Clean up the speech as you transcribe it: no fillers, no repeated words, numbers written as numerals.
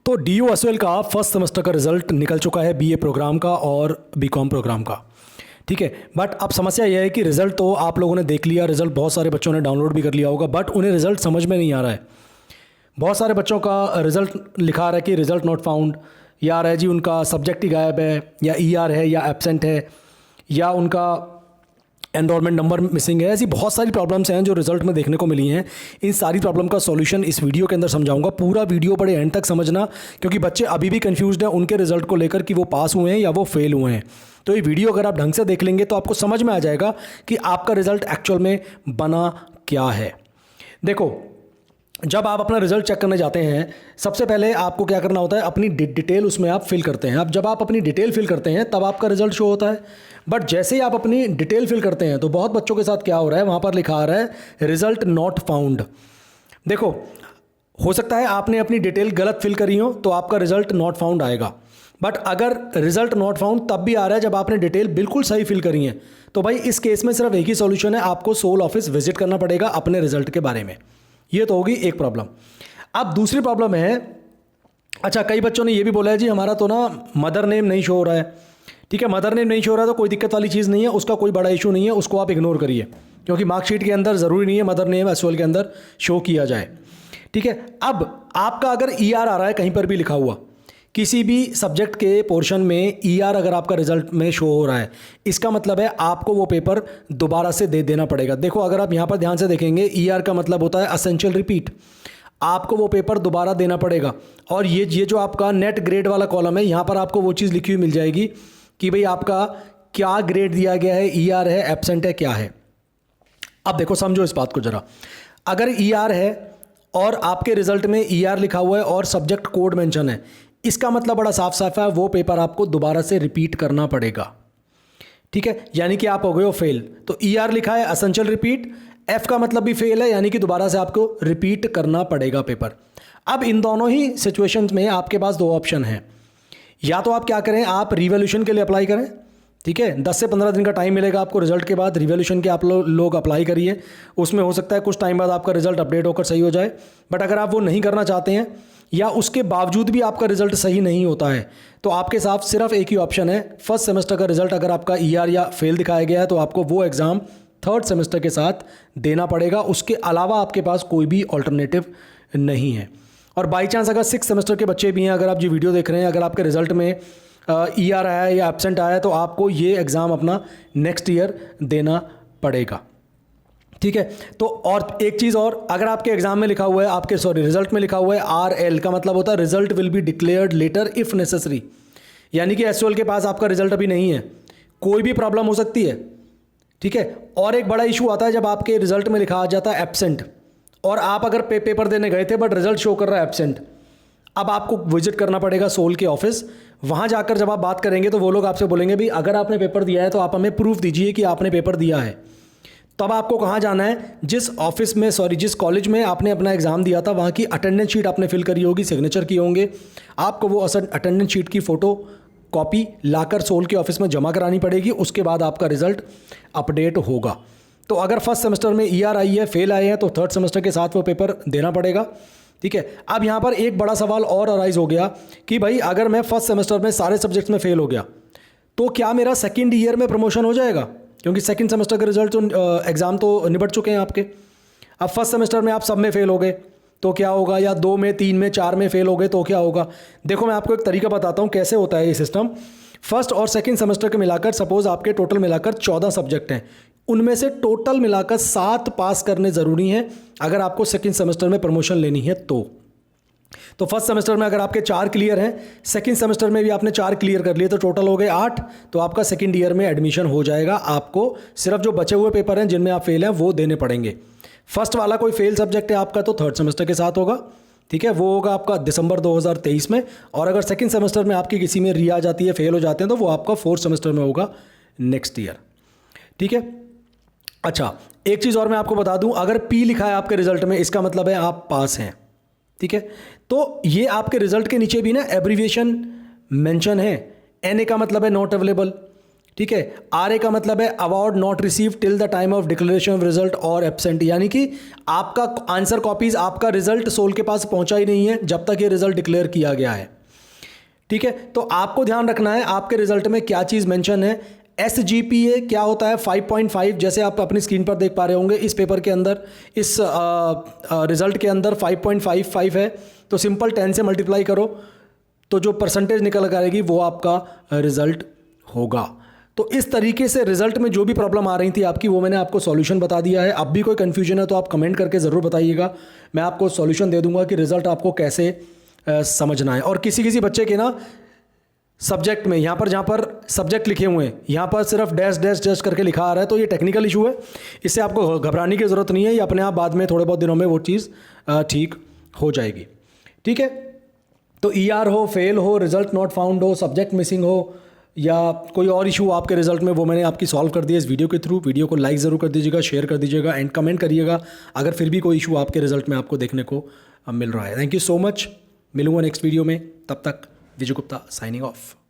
तो DO SOL का first semester का रिजल्ट निकल चुका है BA प्रोग्राम का और BCom प्रोग्राम का। ठीक है, बट अब समस्या यह है कि रिजल्ट तो आप लोगों ने देख लिया, रिजल्ट बहुत सारे बच्चों ने डाउनलोड भी कर लिया होगा, बट उन्हें रिजल्ट समझ में नहीं आ रहा है। बहुत सारे बच्चों का रिजल्ट लिखा आ रहा है कि रिजल्ट नॉट फाउंड, या आ रहा है जी उनका सब्जेक्ट ही गायब है, या ER है, या एब्सेंट है, या उनका एनरोलमेंट नंबर मिसिंग है। ऐसी बहुत सारी प्रॉब्लम्स हैं जो रिजल्ट में देखने को मिली हैं। इन सारी प्रॉब्लम का सॉल्यूशन इस वीडियो के अंदर समझाऊंगा। पूरा वीडियो बड़े एंड तक समझना, क्योंकि बच्चे अभी भी कंफ्यूज्ड हैं उनके रिजल्ट को लेकर कि वो पास हुए हैं या वो फेल हुए हैं। तो ये वीडियो अगर आप ढंग से देख लेंगे तो आपको समझ में आ जाएगा कि आपका रिजल्ट एक्चुअल में बना क्या है। देखो, जब आप अपना रिजल्ट चेक करने जाते हैं, सबसे पहले आपको क्या करना होता है, अपनी डिटेल उसमें आप फिल करते हैं। अब जब आप अपनी डिटेल फिल करते हैं तब आपका रिजल्ट शो होता है। बट जैसे ही आप अपनी डिटेल फिल करते हैं तो बहुत बच्चों के साथ क्या हो रहा है, वहाँ पर लिखा आ रहा है रिजल्ट नॉट फाउंड। देखो, हो सकता है आपने अपनी डिटेल गलत फिल करी हो तो आपका रिजल्ट नॉट फाउंड आएगा। बट अगर रिजल्ट नॉट फाउंड तब भी आ रहा है जब आपने डिटेल बिल्कुल सही फिल करी है, तो भाई इस केस में सिर्फ एक ही सॉल्यूशन है, आपको सोल ऑफिस विजिट करना पड़ेगा अपने रिजल्ट के बारे में। ये तो होगी एक प्रॉब्लम। अब दूसरी प्रॉब्लम है, अच्छा कई बच्चों ने ये भी बोला है जी हमारा तो ना मदर नेम नहीं शो हो रहा है। ठीक है, मदर नेम नहीं शो हो रहा है तो कोई दिक्कत वाली चीज़ नहीं है, उसका कोई बड़ा इशू नहीं है, उसको आप इग्नोर करिए, क्योंकि मार्कशीट के अंदर ज़रूरी नहीं है मदर नेम एसओएल के अंदर शो किया जाए। ठीक है, अब आपका अगर ER आ रहा है कहीं पर भी लिखा हुआ, किसी भी सब्जेक्ट के पोर्शन में ER अगर आपका रिजल्ट में शो हो रहा है, इसका मतलब है आपको वो पेपर दोबारा से दे देना पड़ेगा। देखो, अगर आप यहाँ पर ध्यान से देखेंगे, ER का मतलब होता है असेंशियल रिपीट। आपको वो पेपर दोबारा देना पड़ेगा। और ये जो आपका नेट ग्रेड वाला कॉलम है, यहाँ पर आपको वो चीज़ लिखी हुई मिल जाएगी कि भाई आपका क्या ग्रेड दिया गया है, ER है, एब्सेंट है, क्या है। अब देखो, समझो इस बात को जरा। अगर ER है और आपके रिजल्ट में ER लिखा हुआ है और सब्जेक्ट कोड मेंशन है, इसका मतलब बड़ा साफ साफ है, वो पेपर आपको दोबारा से रिपीट करना पड़ेगा। ठीक है, यानी कि आप हो गए हो फेल। तो ER लिखा है असेंशियल रिपीट, F का मतलब भी फेल है, यानी कि दोबारा से आपको रिपीट करना पड़ेगा पेपर। अब इन दोनों ही सिचुएशंस में आपके पास दो ऑप्शन हैं। या तो आप क्या करें, आप रिवैल्यूएशन के लिए अप्लाई करें। ठीक है, 10 से 15 दिन का टाइम मिलेगा आपको रिजल्ट के बाद। रिवैल्यूएशन के आप लोग अप्लाई करिए, उसमें हो सकता है कुछ टाइम बाद आपका रिजल्ट अपडेट होकर सही हो जाए। बट अगर आप वो नहीं करना चाहते हैं या उसके बावजूद भी आपका रिजल्ट सही नहीं होता है, तो आपके साथ सिर्फ एक ही ऑप्शन है। फर्स्ट सेमेस्टर का रिजल्ट अगर आपका ER या फेल दिखाया गया है तो आपको वो एग्ज़ाम थर्ड सेमेस्टर के साथ देना पड़ेगा। उसके अलावा आपके पास कोई भी ऑल्टरनेटिव नहीं है। और बाई चांस अगर 6 सेमेस्टर के बच्चे भी हैं, अगर आप ये वीडियो देख रहे हैं, अगर आपके रिजल्ट में ER आया है या एब्सेंट आया है, तो आपको ये एग्ज़ाम अपना नेक्स्ट ईयर देना पड़ेगा। ठीक है, तो और एक चीज़ और, अगर आपके एग्जाम में लिखा हुआ है, आपके रिजल्ट में लिखा हुआ है RL, का मतलब होता है result will be declared later if necessary. यानी कि एसओएल के पास आपका रिजल्ट अभी नहीं है, कोई भी प्रॉब्लम हो सकती है। ठीक है, और एक बड़ा इशू आता है जब आपके रिजल्ट में लिखा आ जाता है एब्सेंट, और आप अगर पेपर देने गए थे बट रिजल्ट शो कर रहा है एब्सेंट। अब आपको विजिट करना पड़ेगा सोल के ऑफिस। वहाँ जाकर जब आप बात करेंगे तो वो लोग आपसे बोलेंगे भी अगर आपने पेपर दिया है तो आप हमें प्रूफ दीजिए कि आपने पेपर दिया है। तब आपको कहाँ जाना है, जिस ऑफिस में जिस कॉलेज में आपने अपना एग्ज़ाम दिया था, वहाँ की अटेंडेंस शीट आपने फिल करी होगी, सिग्नेचर किए होंगे, आपको वो अटेंडेंस शीट की फ़ोटो कॉपी लाकर सोल के ऑफिस में जमा करानी पड़ेगी। उसके बाद आपका रिजल्ट अपडेट होगा। तो अगर फर्स्ट सेमेस्टर में ER आई है, फेल आए हैं, तो थर्ड सेमेस्टर के साथ वो पेपर देना पड़ेगा। ठीक है, अब यहाँ पर एक बड़ा सवाल और अराइज हो गया कि भाई अगर मैं फर्स्ट सेमेस्टर में सारे सब्जेक्ट्स में फेल हो गया तो क्या मेरा सेकेंड ईयर में प्रमोशन हो जाएगा, क्योंकि सेकंड सेमेस्टर के रिजल्ट एग्ज़ाम तो निपट चुके हैं आपके। अब फर्स्ट सेमेस्टर में आप सब में फेल हो गए तो क्या होगा, या 2 में, 3 में, 4 में फेल हो गए तो क्या होगा। देखो, मैं आपको एक तरीका बताता हूँ कैसे होता है ये सिस्टम। फर्स्ट और सेकंड सेमेस्टर के मिलाकर, सपोज आपके टोटल मिलाकर 14 सब्जेक्ट हैं, उनमें से टोटल मिलाकर 7 पास करने ज़रूरी हैं अगर आपको सेकंड सेमेस्टर में प्रमोशन लेनी है। तो फर्स्ट सेमेस्टर में अगर आपके 4 क्लियर हैं, सेकंड सेमेस्टर में भी आपने 4 क्लियर कर लिए, तो टोटल हो गए 8। तो आपका सेकंड ईयर में एडमिशन हो जाएगा। आपको सिर्फ जो बचे हुए पेपर हैं जिनमें आप फेल हैं वो देने पड़ेंगे। फर्स्ट वाला कोई फेल सब्जेक्ट है आपका तो थर्ड सेमेस्टर के साथ होगा। ठीक है, वो होगा आपका दिसंबर 2023 में। और अगर सेकंड सेमेस्टर में आपकी किसी में री आ जाती है, फेल हो जाते हैं, तो वो आपका फोर्थ सेमेस्टर में होगा नेक्स्ट ईयर। ठीक है, अच्छा एक चीज़ और मैं आपको बता दूं, अगर P लिखा है आपके रिजल्ट में, इसका मतलब है आप पास हैं। ठीक है, तो ये आपके रिजल्ट के नीचे भी ना एब्रीविएशन मेंशन है। NA का मतलब है नॉट अवेलेबल, ठीक है। RA का मतलब है award not receive till the time of declaration of result और एब्सेंट, यानी कि आपका आंसर कॉपीज, आपका रिजल्ट सोल के पास पहुंचा ही नहीं है जब तक ये रिजल्ट डिक्लेयर किया गया है। ठीक है, तो आपको ध्यान रखना है आपके रिजल्ट में क्या चीज़ मेंशन है। SGPA क्या होता है 5.5, जैसे आप अपनी स्क्रीन पर देख पा रहे होंगे इस पेपर के अंदर, इस रिजल्ट के अंदर 5.55 है। तो सिंपल 10 से मल्टीप्लाई करो तो जो परसेंटेज निकल कर आएगी वो आपका रिजल्ट होगा। तो इस तरीके से रिजल्ट में जो भी प्रॉब्लम आ रही थी आपकी, वो मैंने आपको सॉल्यूशन बता दिया है। अब भी कोई कन्फ्यूजन है तो आप कमेंट करके ज़रूर बताइएगा, मैं आपको सॉल्यूशन दे दूंगा कि रिजल्ट आपको कैसे समझना है। और किसी किसी बच्चे के ना सब्जेक्ट में यहाँ पर जहाँ पर सब्जेक्ट लिखे हुए हैं यहाँ पर सिर्फ डैश डैश डैश करके लिखा आ रहा है, तो ये टेक्निकल इशू है, इससे आपको घबराने की ज़रूरत नहीं है, ये अपने आप बाद में थोड़े बहुत दिनों में वो चीज़ ठीक हो जाएगी। ठीक है, तो ER हो, फेल हो, रिजल्ट नॉट फाउंड हो, सब्जेक्ट मिसिंग हो, या कोई और इशू आपके रिजल्ट में, वो मैंने आपकी सॉल्व कर दिया इस वीडियो के थ्रू। वीडियो को लाइक ज़रूर कर दीजिएगा, शेयर कर दीजिएगा एंड कमेंट करिएगा अगर फिर भी कोई इशू आपके रिजल्ट में आपको देखने को मिल रहा है। थैंक यू सो मच, मिलूंगा नेक्स्ट वीडियो में, तब तक विजय गुप्ता साइनिंग ऑफ।